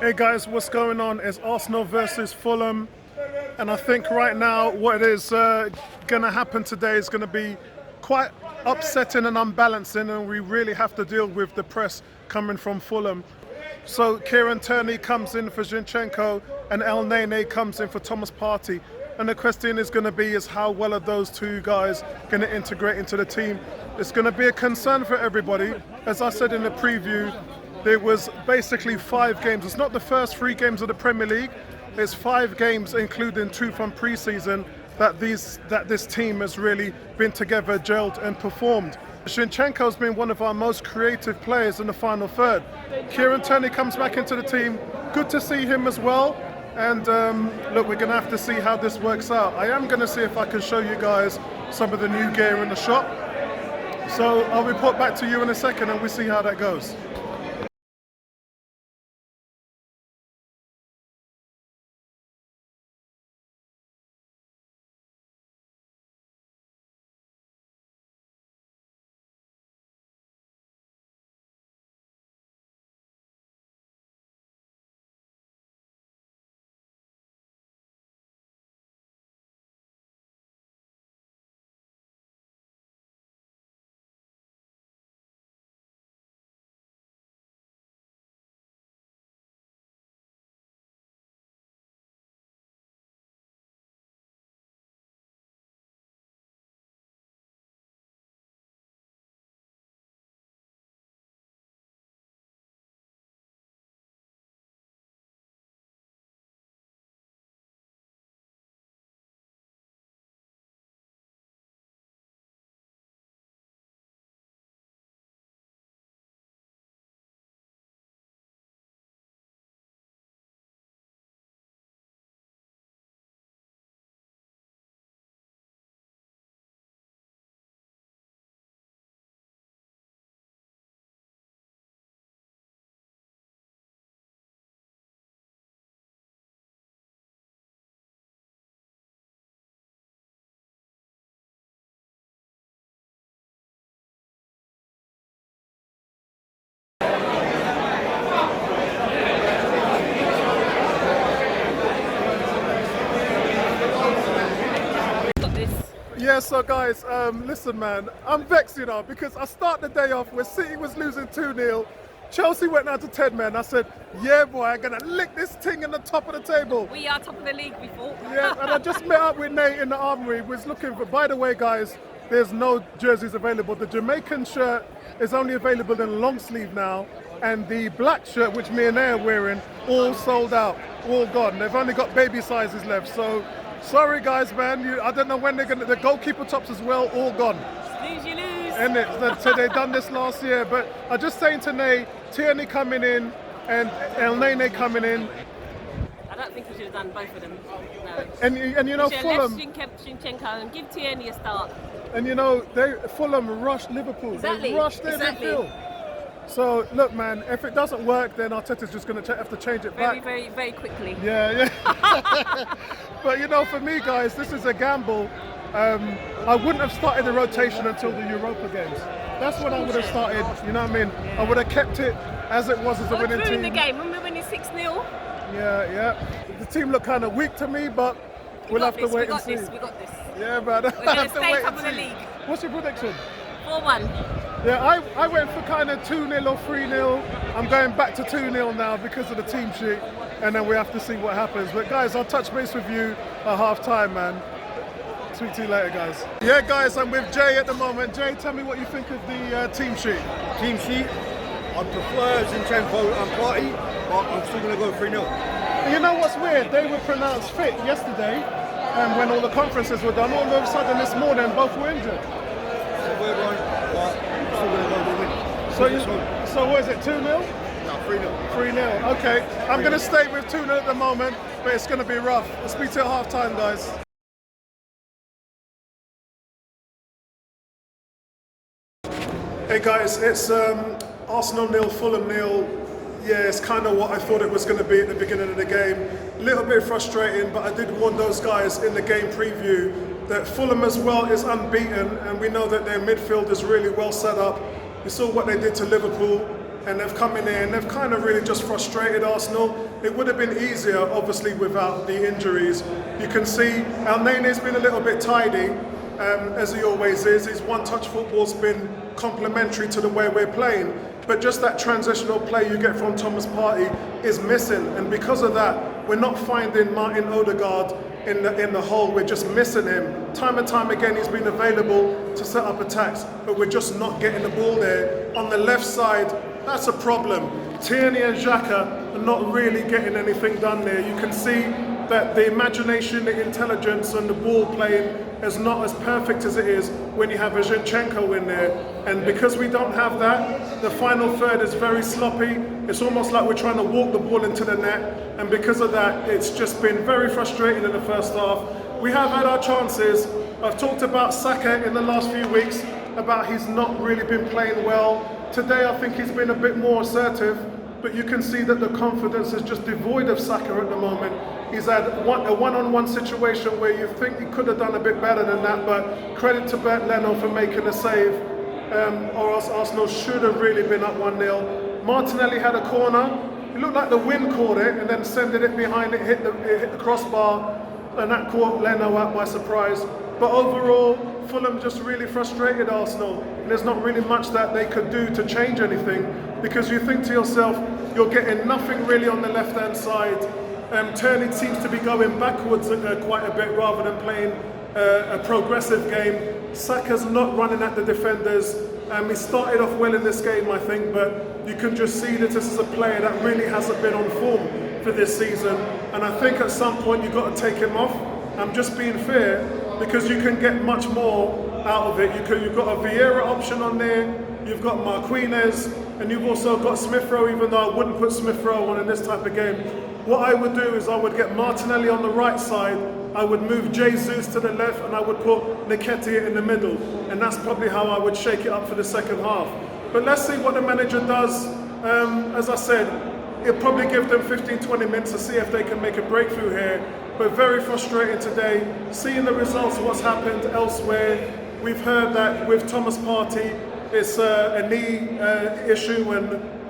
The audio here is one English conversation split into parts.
Hey guys, what's going on? It's Arsenal versus Fulham, and I think right now what is going to happen today is going to be quite upsetting and unbalancing, and we really have to deal with the press coming from Fulham. So Kieran Tierney comes in for Zinchenko and El Nene comes in for Thomas Partey. And the question is going to be is how well are those two guys going to integrate into the team? It's going to be a concern for everybody. As I said in the preview, there was basically 5 games. It's not the first 3 games of the Premier League. It's 5 games, including 2 from pre-season, that this team has really been together, gelled and performed. Zinchenko's been one of our most creative players in the final third. Kieran Tierney comes back into the team. Good to see him as well. And look, we're going to have to see how this works out. I am going to see if I can show you guys some of the new gear in the shop. So I'll report back to you in a second and we'll see how that goes. Yeah, so guys, listen man, I'm vexed, you know, because I start the day off where City was losing 2-0, Chelsea went down to 10 men. I said, yeah boy, I'm going to lick this thing in the top of the table. We are top of the league before. Yeah, and I just met up with Nate in the Armoury, was looking for, by the way guys, there's no jerseys available. The Jamaican shirt is only available in long sleeve now, and the black shirt, which me and Nate are wearing, all sold out, all gone. They've only got baby sizes left, so sorry guys, man. I don't know when they're gonna. The goalkeeper tops as well, all gone. Lose, you lose. And so they done this last year. But I just saying to Nate, Tierney coming in and El Nene coming in. I don't think he should have done both of them. No. And you know Fulham. Left Zinchenko and give Tierney a start. And you know Fulham rushed Liverpool. Exactly. They rushed their midfield. So look, man, if it doesn't work, then Arteta's just going to have to change it back. Very, very quickly. Yeah. But you know, for me, guys, this is a gamble. I wouldn't have started the rotation until the Europa games. That's when I would have started. You know what I mean? Yeah. I would have kept it as it was as a winning team. In the game, when we were winning 6-0. Yeah. The team looked kind of weak to me, but we'll have to wait and see. We got this. Yeah, man. We're going to stay top of the league. What's your prediction? 4-1. Yeah, I went for kind of 2-0 or 3-0. I'm going back to 2-0 now because of the team sheet, and then we have to see what happens. But guys, I'll touch base with you at half time, man. Speak to you later, guys. Yeah, guys, I'm with Jay at the moment. Jay, tell me what you think of the team sheet. Team sheet, I prefer Zinchenko and Partey, but I'm still going to go 3-0. You know what's weird? They were pronounced fit yesterday, and when all the conferences were done, all of a sudden this morning both were injured. So what is it, 2-0? No, 3-0. 3-0, okay. I'm going to stay with 2-0 at the moment, but it's going to be rough. I'll speak to you at half time, guys. Hey guys, it's Arsenal 0, Fulham 0. Yeah, it's kind of what I thought it was going to be at the beginning of the game. A little bit frustrating, but I did warn those guys in the game preview that Fulham as well is unbeaten, and we know that their midfield is really well set up. You saw what they did to Liverpool. and they've come in here and they've kind of really just frustrated Arsenal. It would have been easier, obviously, without the injuries. You can see El Nene's been a little bit tidy, as he always is. His one-touch football's been complementary to the way we're playing, but just that transitional play you get from Thomas Partey is missing, and because of that, we're not finding Martin Odegaard in the hole. We're just missing him. Time and time again, he's been available to set up attacks, but we're just not getting the ball there. On the left side, that's a problem. Tierney and Xhaka are not really getting anything done there. You can see that the imagination, the intelligence, and the ball playing is not as perfect as it is when you have a Zinchenko in there. And because we don't have that, the final third is very sloppy. It's almost like we're trying to walk the ball into the net. And because of that, it's just been very frustrating in the first half. We have had our chances. I've talked about Saka in the last few weeks, about he's not really been playing well. Today, I think he's been a bit more assertive, but you can see that the confidence is just devoid of Saka at the moment. He's had a one-on-one situation where you think he could have done a bit better than that, but credit to Bert Leno for making a save, or else Arsenal should have really been up 1-0. Martinelli had a corner. It looked like the wind caught it and then sending it behind it, hit the crossbar, and that caught Leno out by surprise. But overall, Fulham just really frustrated Arsenal, and there's not really much that they could do to change anything, because you think to yourself, you're getting nothing really on the left-hand side. Tierney seems to be going backwards quite a bit rather than playing a progressive game. Saka's not running at the defenders. He started off well in this game, I think, but you can just see that this is a player that really hasn't been on form for this season. And I think at some point you've got to take him off. I'm just being fair, because you can get much more out of it. You've got a Vieira option on there, you've got Marquinhos, and you've also got Smith Rowe, even though I wouldn't put Smith Rowe on in this type of game. What I would do is I would get Martinelli on the right side, I would move Jesus to the left, and I would put Nketiah in the middle. And that's probably how I would shake it up for the second half. But let's see what the manager does. As I said, it'll probably give them 15-20 minutes to see if they can make a breakthrough here. But very frustrating today, seeing the results of what's happened elsewhere. We've heard that with Thomas Partey, it's a knee issue, and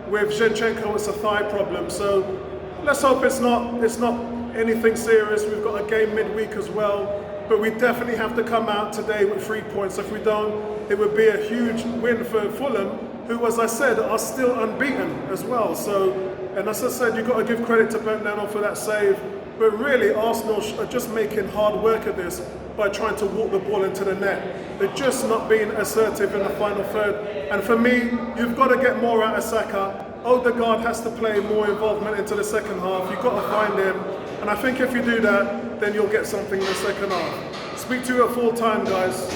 with Zinchenko, it's a thigh problem. So let's hope it's not anything serious. We've got a game midweek as well, but we definitely have to come out today with 3 points. If we don't, it would be a huge win for Fulham, who, as I said, are still unbeaten as well. So, and as I said, you've got to give credit to Bert Leno for that save. But really, Arsenal are just making hard work of this by trying to walk the ball into the net. They're just not being assertive in the final third. And for me, you've got to get more out of Saka. Odegaard has to play more involvement into the second half. You've got to find him. And I think if you do that, then you'll get something in the second half. Speak to you at full time, guys.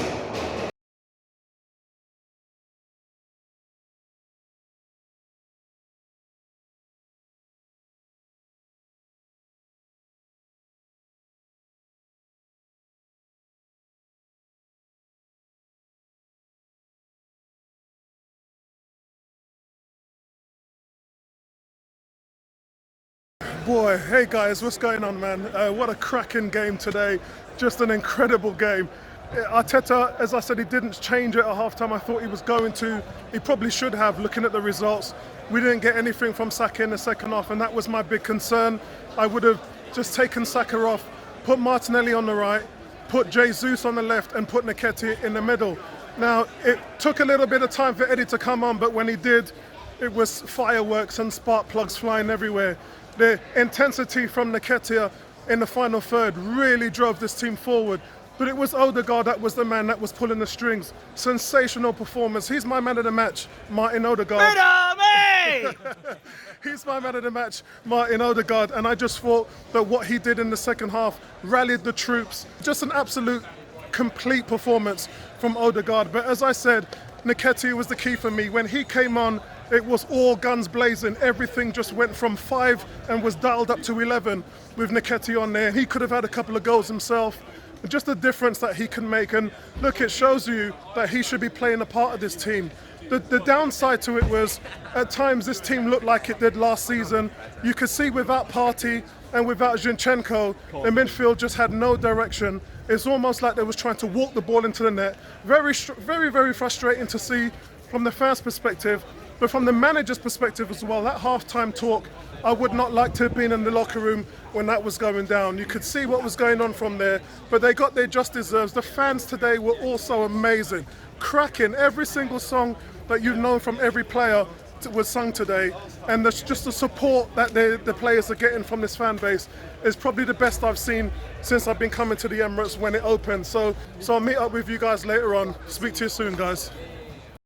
Boy, hey guys, what's going on, man? What a cracking game today. Just an incredible game. Arteta, as I said, he didn't change it at halftime. I thought he was going to. He probably should have, looking at the results. We didn't get anything from Saka in the second half, and that was my big concern. I would have just taken Saka off, put Martinelli on the right, put Jesus on the left, and put Nketiah in the middle. Now, it took a little bit of time for Eddie to come on, but when he did, it was fireworks and spark plugs flying everywhere. The intensity from Nketiah in the final third really drove this team forward. But it was Odegaard that was the man that was pulling the strings. Sensational performance. He's my man of the match, Martin Odegaard. He's my man of the match, Martin Odegaard. And I just thought that what he did in the second half rallied the troops. Just an absolute complete performance from Odegaard. But as I said, Nketiah was the key for me. When he came on, it was all guns blazing. Everything just went from 5 and was dialed up to 11 with Nketiah on there. He could have had a couple of goals himself. Just the difference that he can make. And look, it shows you that he should be playing a part of this team. The downside to it was, at times this team looked like it did last season. You could see without Partey and without Zinchenko, the midfield just had no direction. It's almost like they was trying to walk the ball into the net. Very, very frustrating to see from the fans' perspective. But from the manager's perspective as well, that half-time talk, I would not like to have been in the locker room when that was going down. You could see what was going on from there, but they got their just deserves. The fans today were also amazing, cracking. Every single song that you've known from every player was sung today, and just the support that the players are getting from this fan base is probably the best I've seen since I've been coming to the Emirates when it opened. So I'll meet up with you guys later on. Speak to you soon, guys.